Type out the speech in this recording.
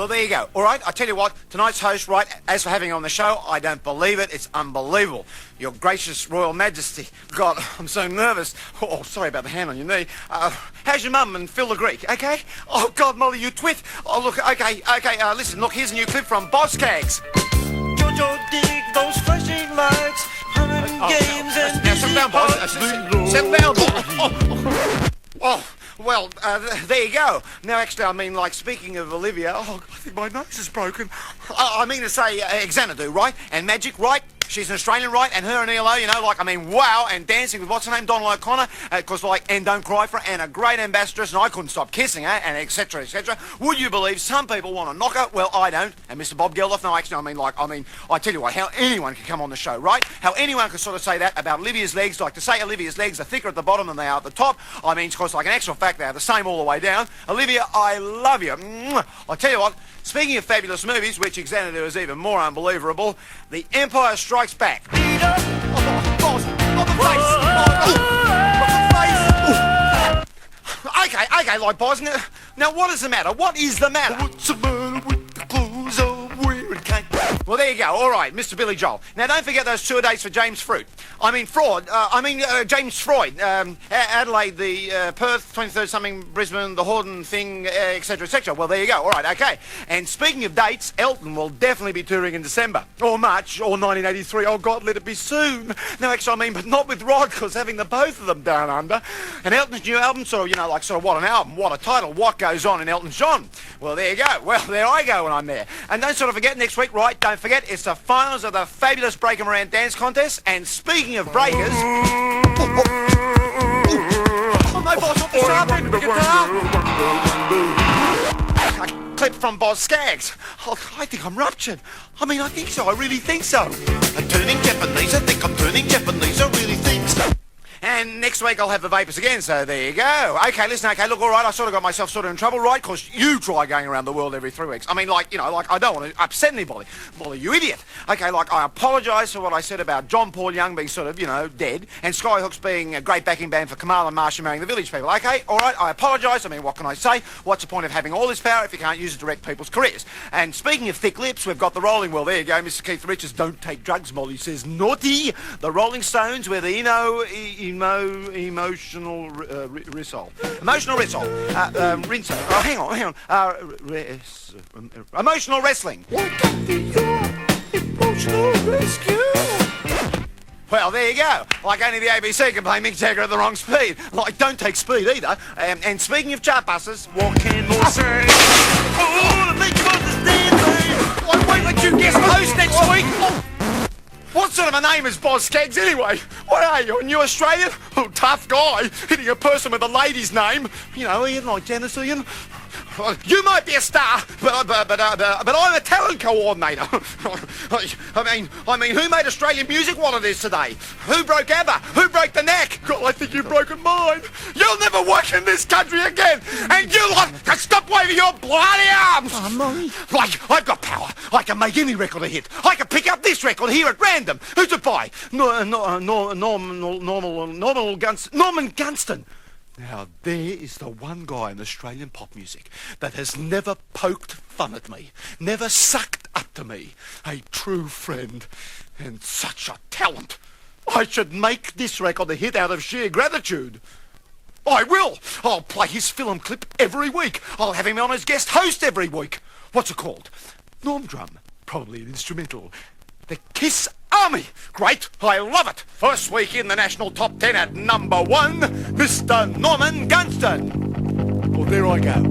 Well, there you go. All right, I tell you what, tonight's host, right, as for having her on the show, I don't believe it. It's unbelievable. Your gracious Royal Majesty. God, I'm so nervous. Oh, sorry about the hand on your knee. How's your mum and Phil the Greek, okay? Oh, God, Molly, you twit. Oh, look, okay, listen, look, here's a new clip from Boskags. Jojo dig those flashing lights, games and now, settle down, boss. Settle down. Well, there you go. Now, actually, I mean, like, speaking of Olivia, I think my nose is broken. I mean to say, Xanadu, right? And Magic, right? She's an Australian, right? And her and ELO, you know, like, I mean, wow. And dancing with, what's her name, Donald O'Connor. Because, like, and Don't Cry for her. And a great ambassadress. And I couldn't stop kissing her. And et cetera, et cetera. Would you believe some people want to knock her? Well, I don't. And Mr. Bob Geldof, no, actually, I tell you what, how anyone can come on the show, right? How anyone can sort of say that about Olivia's legs. Like, to say Olivia's legs are thicker at the bottom than they are at the top. I mean, of course, like, an actual fact, they are the same all the way down. Olivia, I love you. I tell you what, speaking of fabulous movies, which Xanadu is even more unbelievable, The Empire Strikes Back. Okay, like, boss. Now, what is the matter? What is the matter? What's the matter with the clothes I'm wearing? Well, there you go. All right, Mr. Billy Joel. Now, don't forget those tour dates for James Fruit. James Freud. Adelaide, the Perth, 23rd something, Brisbane, the Horden thing, etc., etc. Well, there you go. All right, okay. And speaking of dates, Elton will definitely be touring in December. Or March, or 1983. Oh, God, let it be soon. No, actually, I mean, but not with Rod, because having the both of them down under. And Elton's new album, sort of, you know, like, sort of, what an album, what a title, what goes on in Elton's John. Well, there you go. Well, there I go when I'm there. And don't sort of forget next week, right, don't forget, it's the finals of the fabulous Breaker Moran Dance Contest. And speaking of breakers... Oh, no, boss, not the sharp end of the guitar. A clip from Boskags. Oh, I think I'm ruptured. I mean, I think so. I really think so. I'm turning Japanese. I think I'm turning Japanese. I really think so. And next week I'll have the vapors again, so there you go. Okay, listen, okay, look, all right, I sort of got myself sort of in trouble, right? Because you try going around the world every 3 weeks. I mean, like, you know, like, I don't want to upset anybody. Molly, you idiot. Okay, like, I apologise for what I said about John Paul Young being sort of, you know, dead, and Skyhooks being a great backing band for Kamal and Marsha marrying the village people. Okay, all right, I apologise. I mean, what can I say? What's the point of having all this power if you can't use it to direct people's careers? And speaking of thick lips, we've got the Rolling. Well, there you go, Mr. Keith Richards. Don't take drugs, Molly says. Naughty. The Rolling Stones with the emotional Rissol. Emotional Rissol. Rinso. Oh, hang on. Emotional wrestling. Emotional rescue. Well, there you go. Like only the ABC can play Mick Jagger at the wrong speed. Like, don't take speed either. And speaking of chartbusters, what can more say? Oh, the big monster's dancing. I won't let you guest host next week. What sort of a name is Boskags anyway? What are you, a new Australian? Oh, tough guy, hitting a person with a lady's name. You know, Ian, like Janice Ian. You might be a star, but I'm a talent coordinator. I mean, who made Australian music what it is today? Who broke ABBA? Who broke the neck? God, I think you've broken mine. You'll never work in this country again, and you lot can stop waving your bloody arms. Oh, Molly. Like, I've got power. I can make any record a hit. I can pick up this record here at random. Who's it by? Norman Gunston. Now, there is the one guy in Australian pop music that has never poked fun at me, never sucked up to me. A true friend and such a talent. I should make this record a hit out of sheer gratitude. I will. I'll play his film clip every week. I'll have him on as guest host every week. What's it called? Normdrum. Probably an instrumental. The Kiss Army. Great, I love it. First week in the national top 10 at number 1, Mr. Norman Gunston. Well, there I go.